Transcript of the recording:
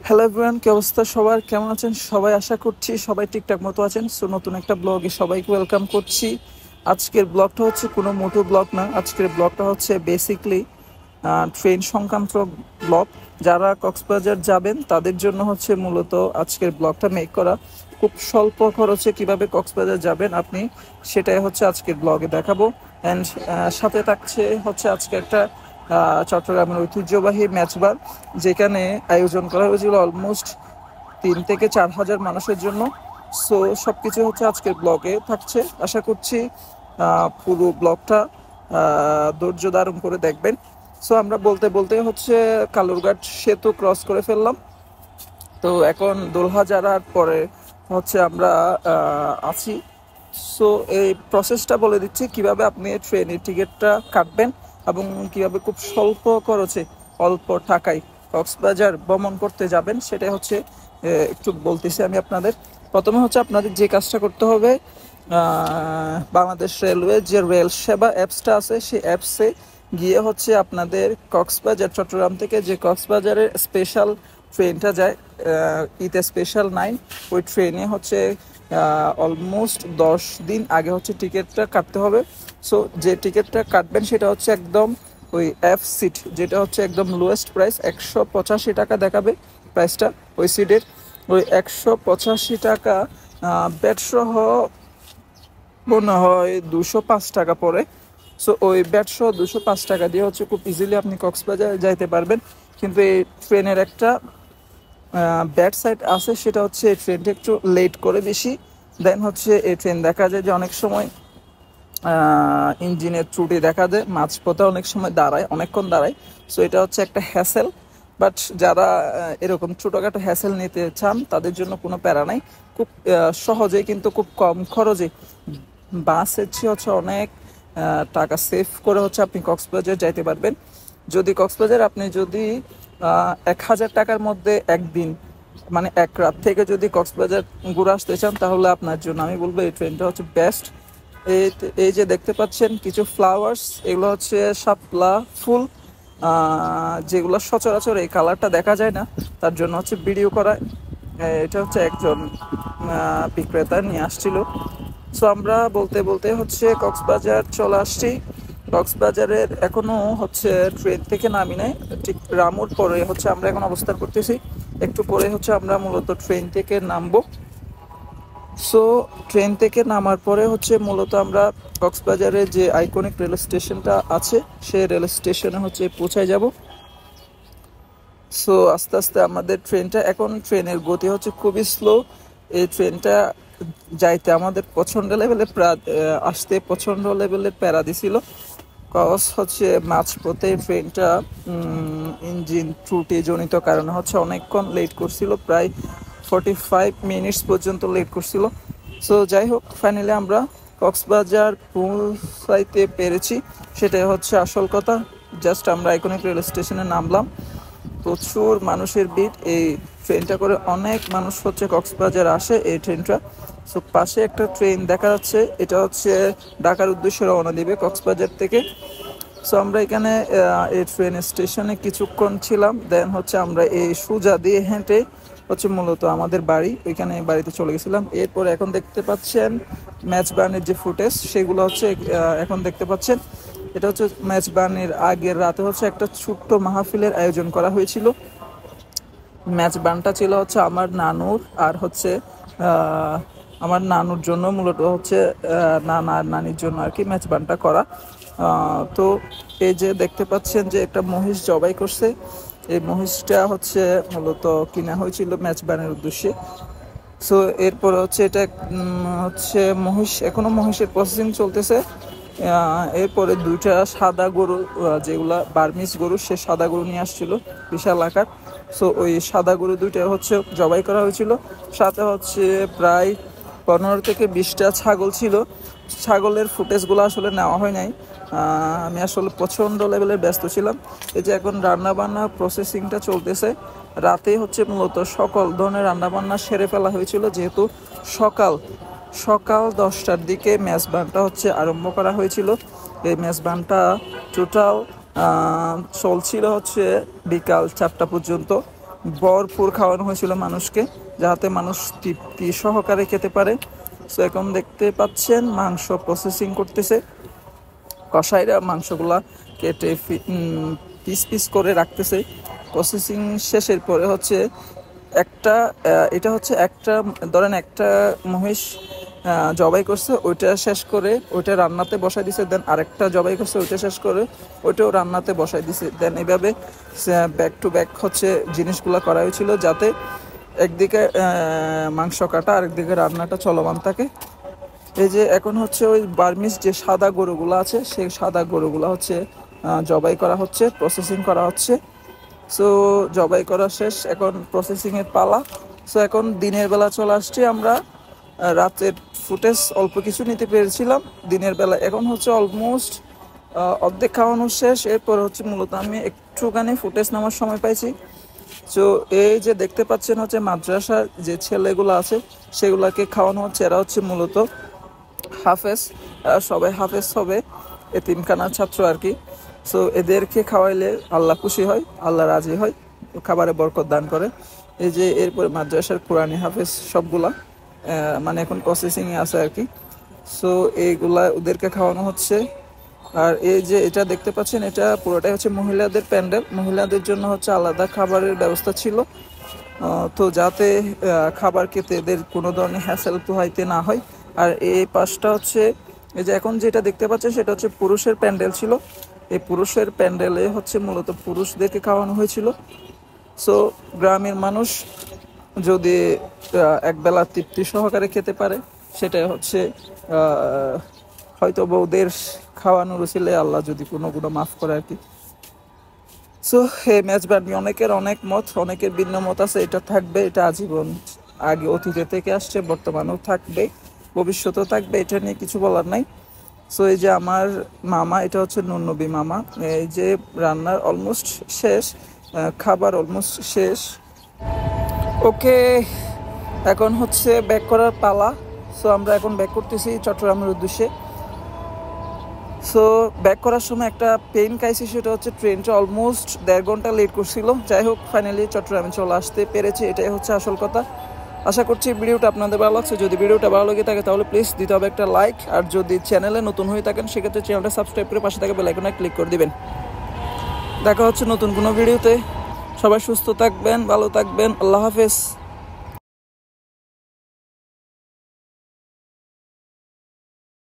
Hello everyone, কি অবস্থা সবার? কেমন আছেন সবাই? আশা করছি সবাই ঠিকঠাক মতো আছেন। সো নতুন একটা ব্লগে সবাইকে ওয়েলকাম করছি। আজকের ব্লগটা হচ্ছে কোনো মোটো ব্লগ না, আজকের ব্লগটা হচ্ছে বেসিকলি ট্রেন সংক্রান্ত ব্লগ। যারা কক্সবাজার যাবেন তাদের জন্য হচ্ছে মূলত আজকের ব্লগটা মেক করা। খুব স্বল্প খরচে কিভাবে কক্সবাজার যাবেন আপনি, সেটাই হচ্ছে আজকের ব্লগে দেখাবো। অ্যান্ড সাথে থাকছে হচ্ছে আজকে একটা চট্টগ্রামের ঐতিহ্যবাহী ম্যাচবার, যেখানে আয়োজন করা হয়েছিল অলমোস্ট 3 থেকে 4 হাজার মানুষের জন্য। সো সব কিছু হচ্ছে আজকের ব্লগে থাকছে। আশা করছি পুরো ব্লগটা ধৈর্য ধারণ করে দেখবেন। সো আমরা বলতে বলতে হচ্ছে কালুরঘাট সেতু ক্রস করে ফেললাম। তো এখন দোলহাজারার পরে হচ্ছে আমরা আছি। সো এই প্রসেসটা বলে দিচ্ছি কিভাবে আপনি ট্রেনের টিকিটটা কাটবেন এবং কিভাবে খুব স্বল্প খরচে অল্প টাকায় কক্সবাজার ভ্রমণ করতে যাবেন, সেটাই হচ্ছে একটু বলতেছি আমি আপনাদের। প্রথমে হচ্ছে আপনাদের যে কাজটা করতে হবে, বাংলাদেশ রেলওয়ে যে রেল সেবা অ্যাপসটা আছে সেই অ্যাপসে গিয়ে হচ্ছে আপনাদের কক্সবাজার চট্টগ্রাম থেকে যে কক্সবাজারের স্পেশাল ট্রেনটা যায়, ঈদে স্পেশাল 9, ওই ট্রেনে হচ্ছে অলমোস্ট 10 দিন আগে হচ্ছে টিকিটটা কাটতে হবে। সো যে টিকিটটা কাটবেন সেটা হচ্ছে একদম ওই এফ সিট, যেটা হচ্ছে একদম লোয়েস্ট প্রাইস 185 টাকা দেখাবে প্রাইসটা ওই সিটের। ওই 185 টাকা ব্যাট সহ মনে হয় 205 টাকা পড়ে। সো ওই ব্যাট সহ 205 টাকা দিয়ে হচ্ছে খুব ইজিলি আপনি কক্সবাজার যাইতে পারবেন। কিন্তু এই ট্রেনের একটা ব্যাড সাইড আছে, সেটা হচ্ছে এই ট্রেনটা একটু লেট করে বেশি। দেন হচ্ছে এই ট্রেন দেখা যায় যে অনেক সময় ইঞ্জিনের ত্রুটি দেখা দেয়, মাঝপথে অনেক সময় দাঁড়ায়, অনেকক্ষণ দাঁড়ায়। সো এটা হচ্ছে একটা হ্যাসেল। বাট যারা এরকম ছোটোখাটো হ্যাসেল নিতে চান তাদের জন্য কোনো প্যারা নাই। খুব সহজে কিন্তু খুব কম খরচে বাসের চেয়ে হচ্ছে অনেক টাকা সেভ করে হচ্ছে আপনি কক্সবাজার যাইতে পারবেন। যদি কক্সবাজার আপনি যদি 1,000 টাকার মধ্যে একদিন মানে এক রাত থেকে যদি কক্সবাজার ঘুরে আসতে চান, তাহলে আপনার জন্য আমি বলবো এই ট্রেনটা হচ্ছে বেস্ট। এই এই যে দেখতে পাচ্ছেন কিছু ফ্লাওয়ার্স, এগুলো হচ্ছে শাপলা ফুল, যেগুলো সচরাচর এই কালারটা দেখা যায় না, তার জন্য হচ্ছে ভিডিও করা। এটা হচ্ছে একজন বিক্রেতা নিয়ে আসছিল। সো আমরা বলতে বলতে হচ্ছে কক্সবাজার চলে আসছি। কক্সবাজারের এখনো হচ্ছে ট্রেন থেকে নামি নাই, ঠিক রামুর পরে হচ্ছে আমরা এখন অবস্থান করতেছি। একটু পরে হচ্ছে আমরা মূলত ট্রেন থেকে নামবো। সো ট্রেন থেকে নামার পরে হচ্ছে মূলত আমরা কক্সবাজারের যে আইকনিক রেল স্টেশনটা আছে সেই রেল স্টেশনে হচ্ছে পৌঁছায় যাব। সো আস্তে আস্তে আমাদের ট্রেনটা, এখন ট্রেনের গতি হচ্ছে খুবই স্লো। এই ট্রেনটা যাইতে আমাদের প্রচণ্ড লেভেলে আসতে প্রচণ্ড লেভেলের প্যারা দিছিল। কজ হচ্ছে মাঝপথে ট্রেনটা ইঞ্জিন ত্রুটি জনিত কারণে হচ্ছে অনেকক্ষণ লেট করছিল, প্রায় 45 মিনিটস পর্যন্ত লেট করছিল। সো যাই হোক, ফাইনালি আমরা কক্সবাজার পৌঁছাইতে পেরেছি, সেটাই হচ্ছে আসল কথা। জাস্ট আমরা আইকনিক রেল স্টেশনে নামলাম। প্রচুর মানুষের ভিড়, এই ট্রেনটা করে অনেক মানুষ হচ্ছে কক্সবাজার আসে এই ট্রেনটা। সো পাশে একটা ট্রেন দেখা যাচ্ছে, এটা হচ্ছে ঢাকার উদ্দেশ্যে রওনা দিবে কক্সবাজার থেকে। সো আমরা এখানে এই ট্রেন স্টেশনে কিছুক্ষণ ছিলাম, দেন হচ্ছে আমরা এই সোজা দিয়ে হেঁটে হচ্ছে মূলত আমাদের বাড়ি, ওইখানে বাড়িতে চলে গেছিলাম। এরপর এখন দেখতে পাচ্ছেন ম্যাচবানের যে ফুটেজ, সেগুলো হচ্ছে এখন দেখতে পাচ্ছেন। এটা হচ্ছে ম্যাচবানের আগের রাতে হচ্ছে একটা ছোট্ট মাহফিলের আয়োজন করা হয়েছিল। ম্যাচবানটা ছিল হচ্ছে আমার নানুর, আর হচ্ছে আমার নানুর জন্য মূলত হচ্ছে নানা আর নানির জন্য আর কি ম্যাচবানটা করা। তো এই যে দেখতে পাচ্ছেন যে একটা মহিষ জবাই করছে, এই মহিষটা হচ্ছে মূলত কিনা হয়েছিল ম্যাচবানের উদ্দেশ্যে। সো এরপর হচ্ছে এটা হচ্ছে মহিষ, এখনো মহিষের প্রসেসিং চলতেছে। এরপরে 2টা সাদা গরু, যেগুলা বার্মিস গরু, সে সাদা গরু নিয়ে আসছিল বিশাল আকার। সো ওই সাদা গরু 2টা হচ্ছে জবাই করা হয়েছিল। সাথে হচ্ছে প্রায় 15 থেকে 20টা ছাগল ছিল। ছাগলের ফুটেজগুলো আসলে নেওয়া হয় নাই, আমি আসলে প্রচণ্ড লেভেলের ব্যস্ত ছিলাম। এই যে এখন রান্নাবান্না প্রসেসিংটা চলতেছে। রাতে হচ্ছে মূলত সকল ধরনের রান্নাবান্না সেরে ফেলা হয়েছিল, যেহেতু সকাল সকাল 10টার দিকে মেজবানটা হচ্ছে আরম্ভ করা হয়েছিল। এই মেজবানটা টোটাল চলছিল হচ্ছে বিকাল 4টা পর্যন্ত। ভরপুর খাওয়ানো হয়েছিল মানুষকে, যাতে মানুষ তৃপ্তি সহকারে খেতে পারে। সো এখন দেখতে পাচ্ছেন মাংস প্রসেসিং করতেছে, কসাইরা মাংসগুলা কেটে পিস পিস করে রাখতেছে। প্রসেসিং শেষের পরে হচ্ছে একটা এটা হচ্ছে একটা, ধরেন একটা মহিষ জবাই করছে, ওইটা শেষ করে ওইটা রান্নাতে বসাই দিছে, দেন আরেকটা জবাই করছে, ওইটা শেষ করে ওইটাও রান্নাতে বসাই দিছে। দেন এইভাবে ব্যাক টু ব্যাক হচ্ছে জিনিসগুলো করা হয়েছিল, যাতে একদিকে মাংস কাটা আরেকদিকে রান্নাটা চলমান থাকে। এই যে এখন হচ্ছে ওই বার্মিস যে সাদা গরুগুলো আছে, সেই সাদা গরুগুলো হচ্ছে জবাই করা হচ্ছে, প্রসেসিং করা হচ্ছে। সো জবাই করা শেষ, এখন প্রসেসিংয়ের পালা। সো এখন দিনের বেলা চলে আসছি আমরা, রাতের ফুটেজ অল্প কিছু নিতে পেরেছিলাম দিনের বেলা। এখন হচ্ছে অলমোস্ট অর্ধেক খাওয়ানো শেষ, এরপর হচ্ছে মূলত আমি একটুখানি ফুটেজ নেওয়ার সময় পাইছি। তো এই যে দেখতে পাচ্ছেন হচ্ছে মাদ্রাসার যে ছেলেগুলো আছে সেগুলাকে খাওয়ানো হচ্ছে। এরা হচ্ছে মূলত হাফেজ, সবাই হাফেজ হবে, এতিমখানার ছাত্র আর কি। সো এদেরকে খাওয়াইলে আল্লাহ খুশি হয়, আল্লাহ রাজি হয়, খাবারে বরকত দান করে। এই যে এরপরে মাদ্রাসার কোরআনী হাফেজ সবগুলা মানে এখন প্রসেসিংয়ে আছে আর কি। সো এইগুলা ওদেরকে খাওয়ানো হচ্ছে। আর এই যে এটা দেখতে পাচ্ছেন, এটা পুরোটাই হচ্ছে মহিলাদের প্যান্ডেল, মহিলাদের জন্য হচ্ছে আলাদা খাবারের ব্যবস্থা ছিল। তো যাতে খাবার খেতে এদের কোনো ধরনের হ্যাসেল পোহাইতে না হয়। আর এই পাশটা হচ্ছে, এই যে এখন যেটা দেখতে পাচ্ছেন সেটা হচ্ছে পুরুষের প্যান্ডেল ছিল। এই পুরুষের প্যান্ডেলে হচ্ছে মূলত পুরুষদেরকে খাওয়ানো হয়েছিল। সো গ্রামের মানুষ যদি একবেলা তৃপ্তি সহকারে খেতে পারে, সেটাই হচ্ছে হয়তো বউদের খাওয়ানোর উসিলে আল্লাহ যদি কোনো গুণা মাফ করে আর কি। সো এই মেজবান নিয়ে অনেকের অনেক মত, অনেকের ভিন্ন মত আছে। এটা থাকবে, এটা আজীবন আগে অতীতে থেকে আসছে, বর্তমানেও থাকবে, ভবিষ্যতেও থাকবে, এটা নিয়ে কিছু বলার নাই। সো এই যে আমার মামা, এটা হচ্ছে নুননবী মামা, এই যে রান্নার অলমোস্ট শেষ, খাবার অলমোস্ট শেষ। ওকে, এখন হচ্ছে ব্যাক করার পালা। সো আমরা এখন ব্যাক করতেছি চট্টগ্রামের উদ্দেশ্যে। সো ব্যাক করার সময় একটা পেইন খাইছি, সেটা হচ্ছে ট্রেনটা অলমোস্ট 1.5 ঘন্টা লেট করছিল। যাই হোক, ফাইনালি চট্টগ্রামে চলে আসতে পেরেছি, এটাই হচ্ছে আসল কথা। আশা করছি ভিডিওটা আপনাদের ভালো লাগছে। যদি ভিডিওটা ভালো লেগে থাকে তাহলে প্লিজ দিতে হবে একটা লাইক, আর যদি চ্যানেলে নতুন হয়ে থাকেন সেক্ষেত্রে চ্যানেলটা সাবস্ক্রাইব করে পাশে থাকা বেল আইকনে ক্লিক করে দিবেন। দেখা হচ্ছে নতুন কোনো ভিডিওতে। সবাই সুস্থ থাকবেন, ভালো থাকবেন, আল্লাহ হাফেজ।